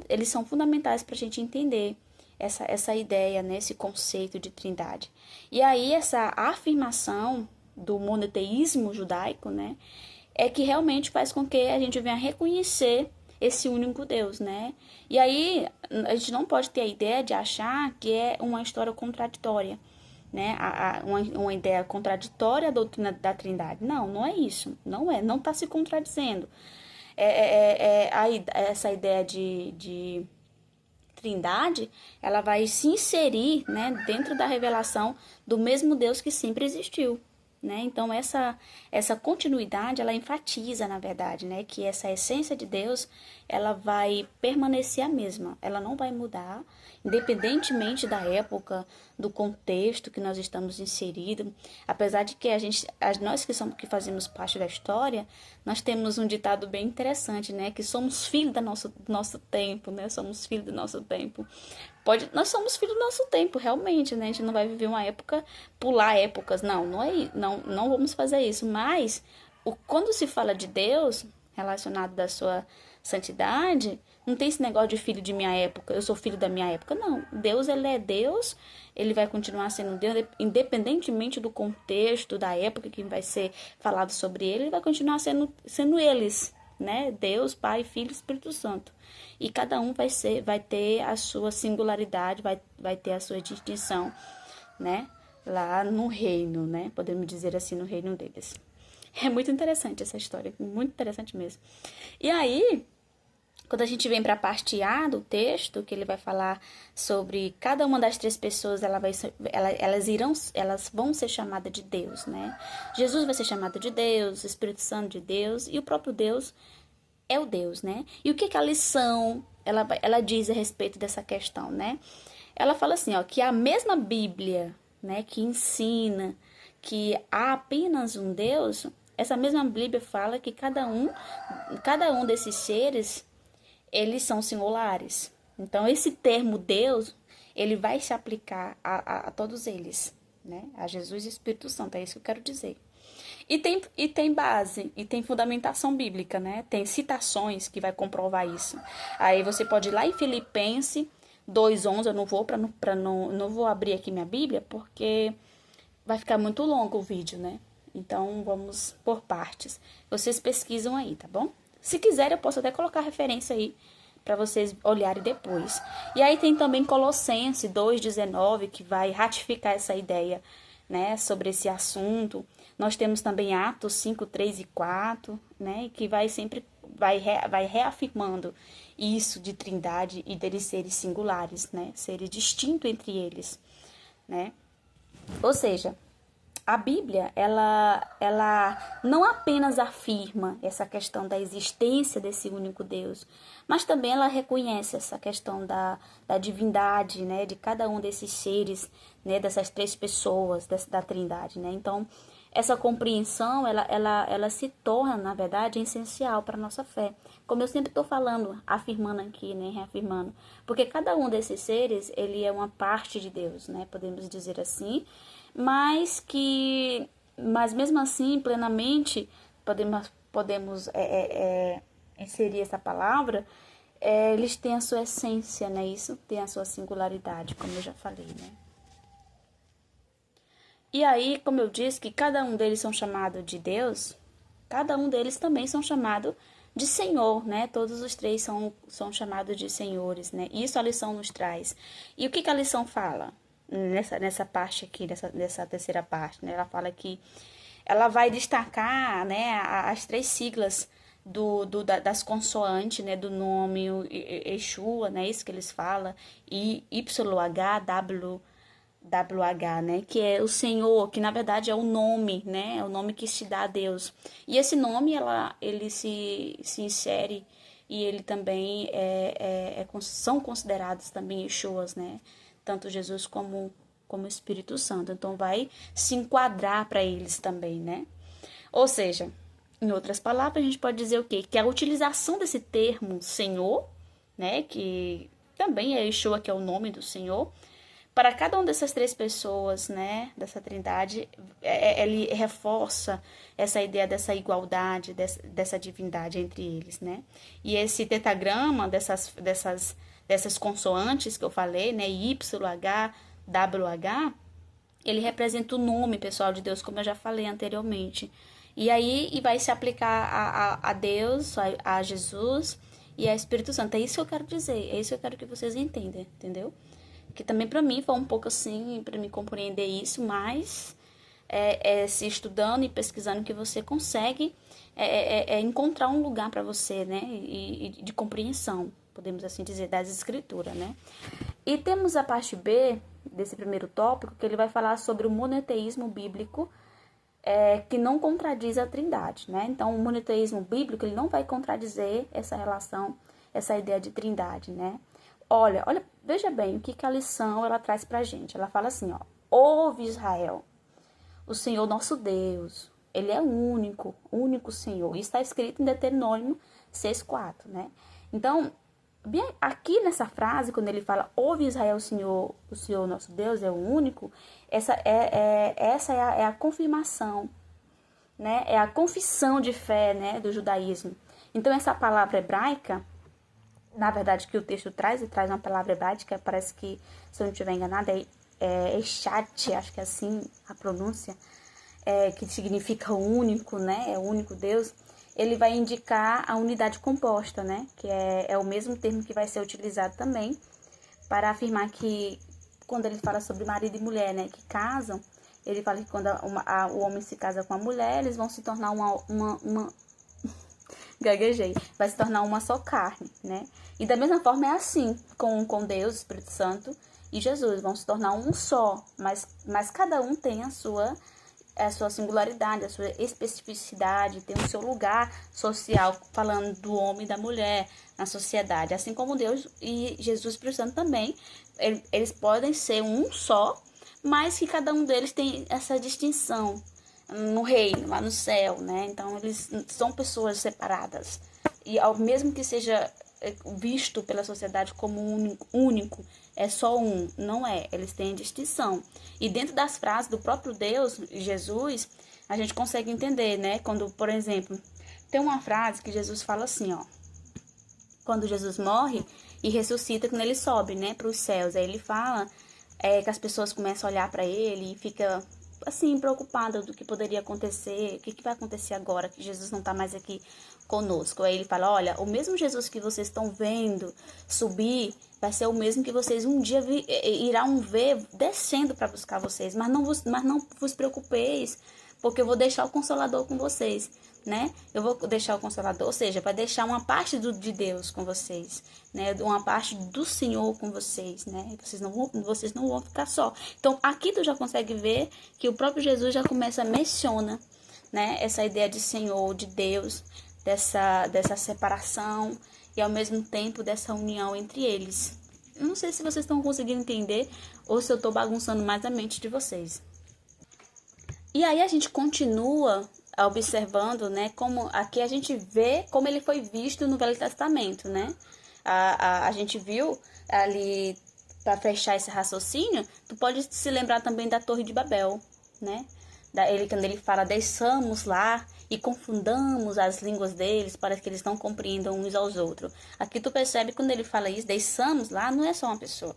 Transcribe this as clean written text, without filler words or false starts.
eles são fundamentais para a gente entender essa ideia, né, esse conceito de trindade. E aí essa afirmação do monoteísmo judaico, né, é que realmente faz com que a gente venha reconhecer esse único Deus, né? E aí a gente não pode ter a ideia de achar que é uma história contraditória, né? Uma ideia contraditória à doutrina da Trindade. Não, não é isso. Não é. Não está se contradizendo. Essa ideia de Trindade, ela vai se inserir, né, dentro da revelação do mesmo Deus que sempre existiu, né? Então essa continuidade, ela enfatiza, na verdade, né, que essa essência de Deus, ela vai permanecer a mesma, ela não vai mudar, independentemente da época, do contexto que nós estamos inseridos. Apesar de que nós que fazemos parte da história, nós temos um ditado bem interessante, né, que somos filhos do nosso tempo, né? Somos filhos do nosso tempo. Nós somos filhos do nosso tempo, realmente, né? A gente não vai viver uma época, pular épocas, não vamos fazer isso. Mas quando se fala de Deus, relacionado da sua santidade, não tem esse negócio de filho de minha época, eu sou filho da minha época, não. Deus, ele é Deus, ele vai continuar sendo Deus, independentemente do contexto, da época que vai ser falado sobre ele vai continuar sendo eles, né? Deus, Pai, Filho e Espírito Santo. E cada um vai ter a sua singularidade, vai ter a sua distinção, né? Lá no reino, né? Podemos dizer assim, no reino deles. É muito interessante essa história, muito interessante mesmo. E aí, quando a gente vem para a parte A do texto, que ele vai falar sobre cada uma das três pessoas, elas vão ser chamadas de Deus, né? Jesus vai ser chamado de Deus, o Espírito Santo de Deus, e o próprio Deus é o Deus, né? E o que a lição ela diz a respeito dessa questão, né? Ela fala assim, ó, que a mesma Bíblia, né, que ensina que há apenas um Deus, essa mesma Bíblia fala que cada um desses seres, eles são singulares. Então, esse termo Deus, ele vai se aplicar a todos eles, né? A Jesus e Espírito Santo, é isso que eu quero dizer. E tem base, e tem fundamentação bíblica, né? Tem citações que vai comprovar isso. Aí você pode ir lá em Filipenses 2:11, eu não vou abrir aqui minha Bíblia, porque vai ficar muito longo o vídeo, né? Então, vamos por partes. Vocês pesquisam aí, tá bom? Se quiser, eu posso até colocar referência aí para vocês olharem depois. E aí tem também Colossenses 2:19, que vai ratificar essa ideia, né, sobre esse assunto. Nós temos também Atos 5:3 e 4, né, que vai reafirmando isso de trindade e deles seres singulares, né, seres distintos entre eles, né? Ou seja, a Bíblia, ela não apenas afirma essa questão da existência desse único Deus, mas também ela reconhece essa questão da divindade, né, de cada um desses seres, né, dessas três pessoas, da Trindade, né? Então, essa compreensão, ela se torna, na verdade, essencial para a nossa fé. Como eu sempre estou falando, afirmando aqui, né, reafirmando. Porque cada um desses seres, ele é uma parte de Deus, né, podemos dizer assim. Mas mesmo assim, plenamente, podemos inserir essa palavra, eles têm a sua essência, né, isso tem a sua singularidade, como eu já falei, né. E aí, como eu disse, que cada um deles são chamados de Deus, cada um deles também são chamados de Senhor, né? Todos os três são chamados de senhores, né? Isso a lição nos traz. E o que a lição fala nessa parte aqui, nessa terceira parte, né? Ela fala que ela vai destacar, né, as três siglas das consoantes, né, do nome Yeshua, né? Isso que eles falam, YHWH, né, que é o Senhor, que na verdade é o nome, né, é o nome que se dá a Deus. E esse nome, ele se insere, e ele também são considerados também Yeshuas, né, tanto Jesus como o Espírito Santo. Então, vai se enquadrar para eles também, né. Ou seja, em outras palavras, a gente pode dizer o quê? Que a utilização desse termo Senhor, né, que também é Yeshua, que é o nome do Senhor, para cada uma dessas três pessoas, né, dessa trindade, ele reforça essa ideia dessa igualdade, dessa divindade entre eles, né? E esse tetagrama dessas consoantes que eu falei, né, YH, WH, ele representa o nome pessoal de Deus, como eu já falei anteriormente. E aí vai se aplicar a Deus, a Jesus e a Espírito Santo. É isso que eu quero dizer, é isso que eu quero que vocês entendam, entendeu? Que também para mim foi um pouco assim, para me compreender isso, mas se estudando e pesquisando que você consegue encontrar um lugar para você, né? E de compreensão, podemos assim dizer, das escrituras, né? E temos a parte B desse primeiro tópico, que ele vai falar sobre o monoteísmo bíblico, que não contradiz a trindade, né? Então, o monoteísmo bíblico, ele não vai contradizer essa relação, essa ideia de trindade, né? Olha, veja bem o que a lição ela traz pra gente. Ela fala assim, ó: ouve Israel, o Senhor nosso Deus, ele é único Senhor. Isso está escrito em Deuteronômio 6:4, né? Então, bem, aqui nessa frase, quando ele fala ouve Israel, o Senhor nosso Deus é o único, essa é a confirmação, né? É a confissão de fé, né, do judaísmo. Então, essa palavra hebraica, na verdade, que o texto traz uma palavra hebraica, parece que, se eu não estiver enganada, é Echat, acho que é assim a pronúncia, que significa único, né? É o único Deus. Ele vai indicar a unidade composta, né? Que é o mesmo termo que vai ser utilizado também para afirmar que, quando ele fala sobre marido e mulher, né? Que casam, ele fala que quando o homem se casa com a mulher, eles vão se tornar uma gaguejei, vai se tornar uma só carne, né? E da mesma forma é assim com Deus, Espírito Santo e Jesus, vão se tornar um só, mas cada um tem a sua singularidade, a sua especificidade, tem o seu lugar social, falando do homem e da mulher na sociedade, assim como Deus e Jesus, Espírito Santo também, eles podem ser um só, mas que cada um deles tem essa distinção no reino, lá no céu, né? Então, eles são pessoas separadas. E ao mesmo que seja visto pela sociedade como único, é só um, não é. Eles têm distinção. E dentro das frases do próprio Deus, Jesus, a gente consegue entender, né? Quando, por exemplo, tem uma frase que Jesus fala assim, ó: quando Jesus morre e ressuscita, quando ele sobe, né, para os céus, aí ele fala que as pessoas começam a olhar para ele e fica assim, preocupada do que poderia acontecer, o que vai acontecer agora, que Jesus não está mais aqui conosco. Aí ele fala, olha, o mesmo Jesus que vocês estão vendo subir, vai ser o mesmo que vocês um dia irão ver descendo para buscar vocês, mas não vos preocupeis, porque eu vou deixar o Consolador com vocês, né? Eu vou deixar o Consolador, ou seja, vai deixar uma parte de Deus com vocês, né? Uma parte do Senhor com vocês, né? Vocês não vão ficar só. Então, aqui tu já consegue ver que o próprio Jesus já começa a mencionar, né? Essa ideia de Senhor, de Deus, dessa separação e ao mesmo tempo dessa união entre eles. Eu não sei se vocês estão conseguindo entender ou se eu estou bagunçando mais a mente de vocês. E aí a gente continua observando, né, como aqui a gente vê como ele foi visto no Velho Testamento, né? A gente viu ali, para fechar esse raciocínio, tu pode se lembrar também da Torre de Babel, né? Quando ele fala, desçamos lá e confundamos as línguas deles para que eles não compreendam uns aos outros. Aqui tu percebe, quando ele fala isso, desçamos lá, não é só uma pessoa.